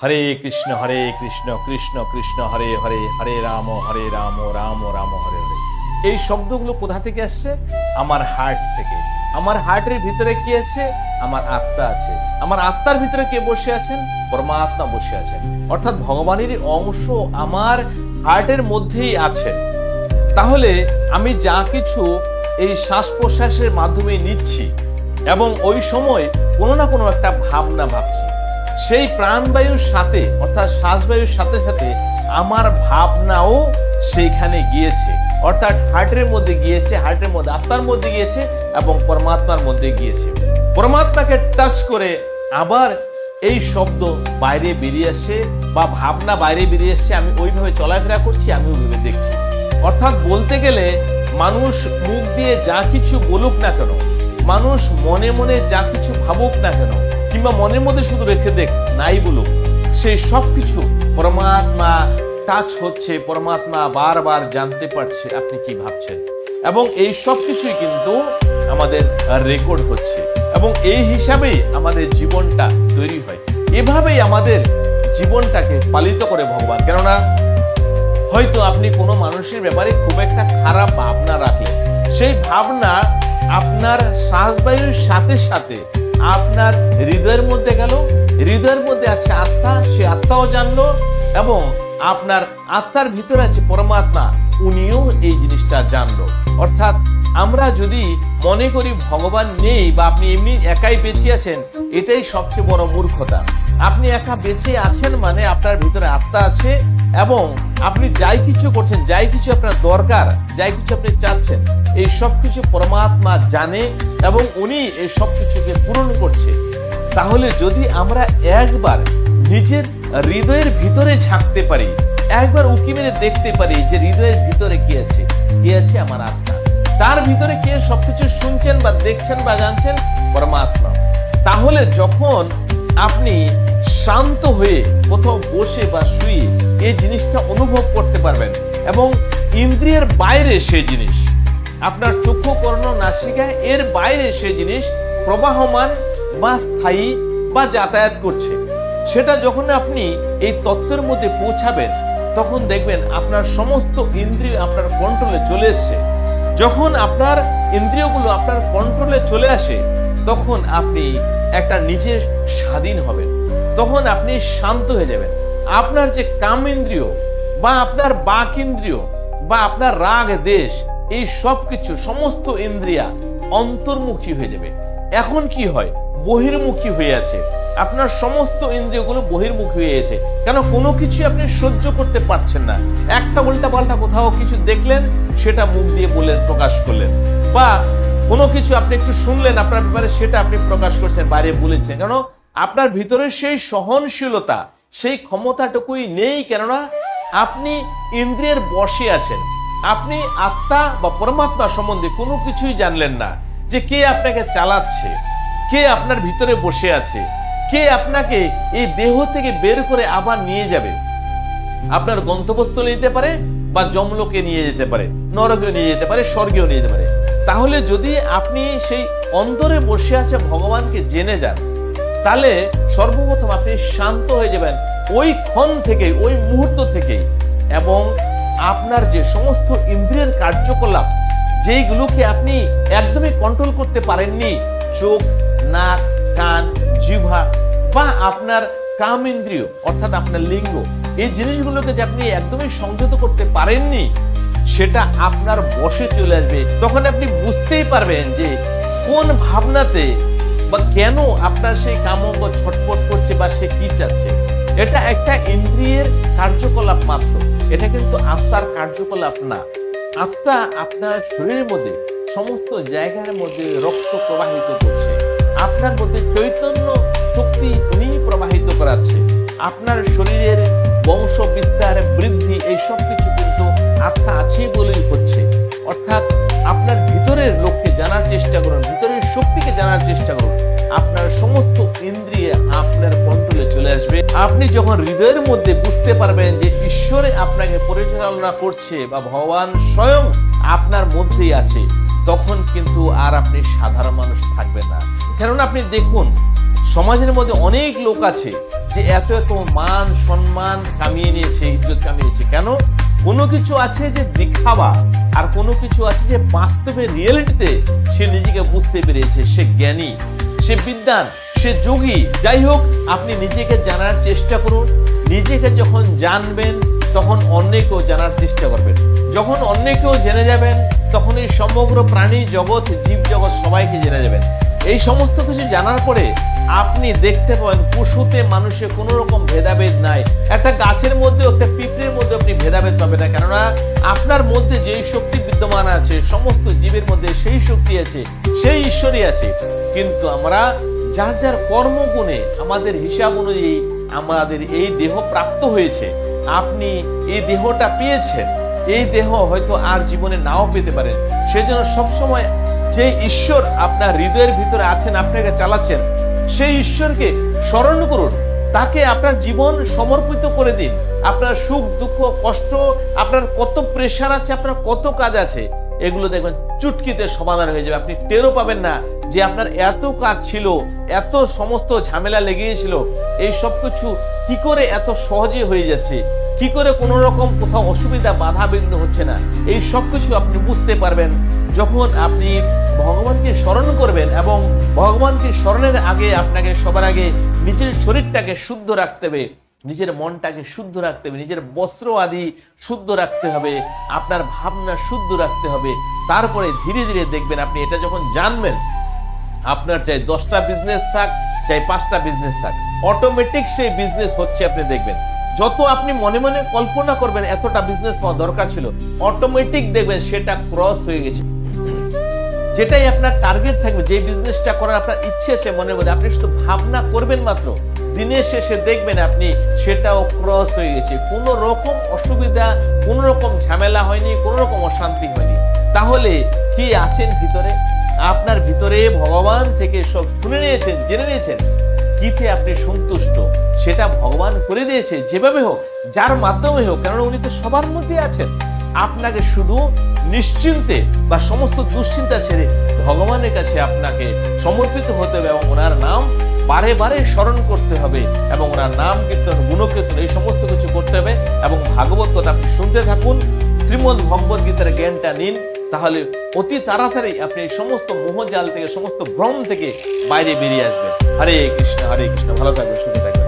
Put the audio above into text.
হরে কৃষ্ণ কৃষ্ণ কৃষ্ণ হরে হরে, হরে রাম রাম রাম হরে হরে। এই শব্দগুলো কোথা থেকে আসছে? আমার হার্ট থেকে। আমার হার্টের ভিতরে কি আছে? আমার আত্মা আছে। আমার আত্মার ভিতরে কে বসে আছেন? পরমাত্মা বসে আছেন। অর্থাৎ ভগবানের অংশ আমার হার্টের মধ্যেই আছেন। তাহলে আমি যা কিছু এই শ্বাস প্রশ্বাসের মাধ্যমে নিচ্ছি এবং ওই সময় কোনো না কোনো একটা ভাবনা ভাবছি, সেই প্রাণবায়ুর সাথে অর্থাৎ শ্বাসবায়ুর সাথে সাথে আমার ভাবনাও সেইখানে গিয়েছে, অর্থাৎ হার্টের মধ্যে গিয়েছে, হার্টের মধ্যে আত্মার মধ্যে গিয়েছে এবং পরমাত্মার মধ্যে গিয়েছে। পরমাত্মাকে টাচ করে আবার এই শব্দ বাইরে বেরিয়ে আসে বা ভাবনা বাইরে বেরিয়ে আসছে, আমি ওইভাবে চলাফেরা করছি, আমি ওইভাবে দেখছি। অর্থাৎ বলতে গেলে মানুষ মুখ দিয়ে যা কিছু বলুক না কেন, মানুষ মনে মনে যা কিছু ভাবুক না কেন, কিংবা মনের মধ্যে শুধু রেখে দেখ নাই বলুক, সেই সব কিছু পরমাত্মা টাচ হচ্ছে, পরমাত্মা বারবার জানতে পারছে আপনি কি ভাবছেন, এবং এই সব কিছুই কিন্তু আমাদের রেকর্ড হচ্ছে এবং এই হিসাবেই আমাদের জীবনটা তৈরি হয়। এভাবেই আমাদের জীবনটাকে পালিত করে ভগবান। কেননা হয়তো আপনি কোনো মানুষের ব্যাপারে খুব একটা খারাপ ভাবনা রাখলেন, সেই ভাবনা আপনার শ্বাসবায়ুর সাথে সাথে আপনার হৃদয়ের মধ্যে গেল, হৃদয়ের মধ্যে আছে আত্মা, সে আত্মাও জানলো এবং আপনার আত্মার ভিতরে আছে পরমাত্মা, উনিও এই জিনিসটা জানলো। অর্থাৎ আমরা যদি মনে করি ভগবান নেই বা আপনি এমনি একাই বেঁচে আছেন, এটাই সবচেয়ে বড় মূর্খতা। আপনি একা বেঁচে আছেন মানে আপনার ভিতরে আত্মা আছে এবং আপনি যাই কিছু করছেন, যাই কিছু আপনার দরকার, যাই কিছু আপনি চাচ্ছেন, এই সব কিছু পরমাত্মা জানে এবং উনি এই সব কিছুকে পূরণ করছে। তাহলে যদি আমরা একবার নিজের হৃদয়ের ভিতরে ঝাঁকতে পারি, একবার উকি মেরে দেখতে পারি যে হৃদয়ের ভিতরে কি আছে, কে আছে? আমার আত্মা। তার ভিতরে কে সবকিছু শুনছেন বা দেখছেন বা জানছেন? পরমাত্মা। তাহলে যখন আপনি শান্ত হয়ে কোথাও বসে বা শুয়ে এই জিনিসটা অনুভব করতে পারবেন এবং ইন্দ্রিয়ের বাইরে সেই জিনিস, আপনার চক্ষু কর্ণ নাসিকা এর বাইরে সেই জিনিস প্রবাহমান বা স্থায়ী বা যাতায়াত করছে, সেটা যখন আপনি এই তত্ত্বের মধ্যে পৌঁছাবেন তখন দেখবেন আপনার সমস্ত ইন্দ্রিয় আপনার কন্ট্রোলে চলে এসছে। যখন আপনার ইন্দ্রিয়গুলো আপনার কন্ট্রোলে চলে আসে তখন আপনি একটা নিজের স্বাধীন হবেন, তখন আপনি শান্ত হয়ে যাবেন। আপনার যে কাম ইন্দ্রিয় বা আপনার বাক ইন্দ্রিয় বা আপনার রাগ দেশ, এই সব কিছু সমস্ত ইন্দ্রিয়া অন্তর্মুখী হয়ে যাবে। এখন কি হয়? বহির্মুখী হয়ে আছে, আপনার সমস্ত ইন্দ্রিয়গুলো বহির্মুখী হয়ে গেছে। কেন? কোনো কিছু আপনি সহ্য করতে পারছেন না। একটা উল্টা পাল্টা কোথাও কিছু দেখলেন, সেটা মুখ দিয়ে বললেন, প্রকাশ করলেন, বা কোনো কিছু আপনি একটু শুনলেন আপনার ব্যাপারে, সেটা আপনি প্রকাশ করছেন, বাইরে বলেছেন। কেন? আপনার ভিতরে সেই সহনশীলতা, সেই ক্ষমতাটুকুই নেই। কেননা আপনি ইন্দ্রিয়ের বশে আছেন, আপনি আত্মা বা পরমাত্মা সম্বন্ধে কোনো কিছুই জানলেন না, যে কে আপনাকে চালাচ্ছে, কে আপনার ভিতরে বসে আছে, কে আপনাকে এই দেহ থেকে বের করে আবার নিয়ে যাবে, আপনার গন্তব্যস্থলে নিতে পারে বা যমলোকে নিয়ে যেতে পারে, নরকেও নিয়ে যেতে পারে, স্বর্গেও নিয়ে যেতে পারে। তাহলে যদি আপনি সেই অন্তরে বসে আছে ভগবানকে জেনে যান, তাহলে সর্বপ্রথম আপনি শান্ত হয়ে যাবেন ওই ক্ষণ থেকে, ওই মুহূর্ত থেকেই, এবং আপনার যে সমস্ত ইন্দ্রিয়ের কার্যকলাপ যেইগুলোকে আপনি একদমই কন্ট্রোল করতে পারেননি, চোখ, নাক, কান, জিহ্বা বা আপনার কাম ইন্দ্রিয় অর্থাৎ আপনার লিঙ্গ, এই জিনিসগুলোকে যে আপনি একদমই সংযত করতে পারেননি, সেটা আপনার বশে চলে আসবে। তখন আপনি বুঝতেই পারবেন যে কোন ভাবনাতে বা কেন আপনার সেই কামঙ্গ ছটফট করছে বা সে কি চাচ্ছে। এটা একটা ইন্দ্রিয়ের কার্যকলাপ মাত্র, এটা কিন্তু আত্মার কার্যকলাপ না। আত্মা আপনার শরীরের মধ্যে সমস্ত জায়গার মধ্যে রক্ত প্রবাহিত করছে, আপনার মধ্যে চৈতন্য শক্তি উনি প্রবাহিত করাচ্ছে, আপনার শরীরের বংশ বিস্তার বৃদ্ধি এই সব কিছু কিন্তু আত্মা আছে বলেই হচ্ছে। অর্থাৎ আপনার ভিতরের লোককে জানার চেষ্টা করুন, ভিতরের শক্তিকে জানার চেষ্টা করুন, আপনার সমস্ত ইন্দ্রিয় আপনার কন্ট্রোলে চলে আসবে। আপনি যখন হৃদয়ের মধ্যে বুঝতে পারবেন যে ঈশ্বরে আপনাকে পরিচালনা করছে বা ভগবান স্বয়ং আপনার মধ্যেই আছে, তখন কিন্তু আর আপনি সাধারণ মানুষ থাকবেন না। কারণ আপনি দেখুন, সমাজের মধ্যে অনেক লোক আছে যে এত এত মান সম্মান কামিয়ে নিয়েছে, ইজ্জত কামিয়েছে। কেন? কোনো কিছু আছে যে দেখাবা, আর কোনো কিছু আছে যে বাস্তবে রিয়েলিটিতে সে নিজেকে বুঝতে পেরেছে, সে জ্ঞানী, সে বিদ্বান, সে যোগী। যাই হোক, আপনি নিজেকে জানার চেষ্টা করুন। নিজেকে যখন জানবেন তখন অন্যকেও জানার চেষ্টা করবেন। যখন অন্যকেও জেনে যাবেন তখন এই সমগ্র প্রাণী জগৎ, জীব জগৎ সবাইকে জেনে যাবেন। এই সমস্ত কিছু জানার পরে আপনি দেখতে পাবেন পশুতে মানুষে কোনো রকম ভেদাভেদ নাই। একটা গাছের মধ্যে, একটা পিঁপড়ের মধ্যে আপনি ভেদাভেদ পাবেন না, কেননা আপনার মধ্যে যেই শক্তি বিদ্যমান আছে সমস্ত জীবের মধ্যে সেই শক্তি আছে, সেই ঈশ্বরই আছে। কিন্তু আমরা যার যার কর্মগুণে আমাদের হিসাব অনুযায়ী আমাদের এই দেহ প্রাপ্ত হয়েছে। আপনি এই দেহটা পেয়েছেন, এই দেহ হয়তো আর জীবনে নাও পেতে পারেন। সেজন্য সবসময় যে ঈশ্বর আপনার হৃদয়ের ভিতরে আছেন, আপনাকে চালাচ্ছেন, সেই ঈশ্বরকে স্মরণ করুন। তাকে আপনার জীবন সমর্পিত করে দিন। আপনার সুখ দুঃখ কষ্ট, আপনার কত প্রেশার আছে, আপনার কত কাজ আছে, এগুলো দেখবেন চুটকিতে সমাধান হয়ে যাবে। আপনি টেরও পাবেন না যে আপনার এত কাজ ছিল, এত সমস্ত ঝামেলা লেগেছিল, এই সব কিছু কি করে এত সহজে হয়ে যাচ্ছে, কি করে কোনো রকম কোথাও অসুবিধা বাধা বিঘ্ন হচ্ছে না। এই সব কিছু আপনি বুঝতে পারবেন যখন আপনি ভগবানকে স্মরণ করবেন। এবং ভগবানকে স্মরণের আগে আপনাকে সবার আগে নিজের শরীরটাকে শুদ্ধ রাখতে হবে, নিজের মনটাকে শুদ্ধ রাখতে হবে, নিজের বস্ত্র আদি শুদ্ধ রাখতে হবে, আপনার ভাবনা শুদ্ধ রাখতে হবে। তারপরে ধীরে ধীরে দেখবেন আপনি এটা যখন জানবেন, আপনার চাই 10টা বিজনেস থাক, চাই 5টা বিজনেস থাক, অটোমেটিক সেই বিজনেস হচ্ছে আপনি দেখবেন। যত আপনি মনে মনে কল্পনা করবেন এতটা বিজনেস হওয়া দরকার ছিল, অটোমেটিক দেখবেন সেটা ক্রস হয়ে গেছে। যেটাই আপনার টার্গেট থাকবে, যে বিজনেসটা করার আপনার ইচ্ছে আছে মনের মধ্যে, আপনি শুধু ভাবনা করবেন মাত্র, দিনের শেষে দেখবেন আপনি সেটাও ক্রস হয়ে গেছে। কোনো রকম অসুবিধা, কোনো রকম ঝামেলা হয়নি, কোনো রকম অশান্তি হয়নি। তাহলে কি আছেন ভিতরে? আপনার ভিতরে ভগবান থেকে সব শুনে নিয়েছেন, জেনে নিয়েছেন, কিতে আপনি সন্তুষ্ট সেটা ভগবান করে দিয়েছে। যেভাবে হোক, যার মাধ্যমে হোক, কেননা উনি তো সবার মধ্যে আছেন। আপনাকে শুধু নিশ্চিন্তে বা সমস্ত দুশ্চিন্তা ছেড়ে ভগবানের কাছে আপনাকে সমর্পিত হতে হবে এবং ওনার নাম বারে বারে স্মরণ করতে হবে এবং ওনার নাম কীর্তন, গুণকীর্তন এই সমস্ত কিছু করতে হবে। এবং ভাগবত কথা আপনি শুনতে থাকুন, শ্রীমদ্ ভগবদ গীতার জ্ঞানটা নিন, তাহলে অতি তাড়াতাড়ি আপনি এই সমস্ত মোহজাল থেকে, সমস্ত ভ্রম থেকে বাইরে বেরিয়ে আসবেন। হরে কৃষ্ণ, হরে কৃষ্ণ। ভালো থাকবেন, সুখে থাকবেন।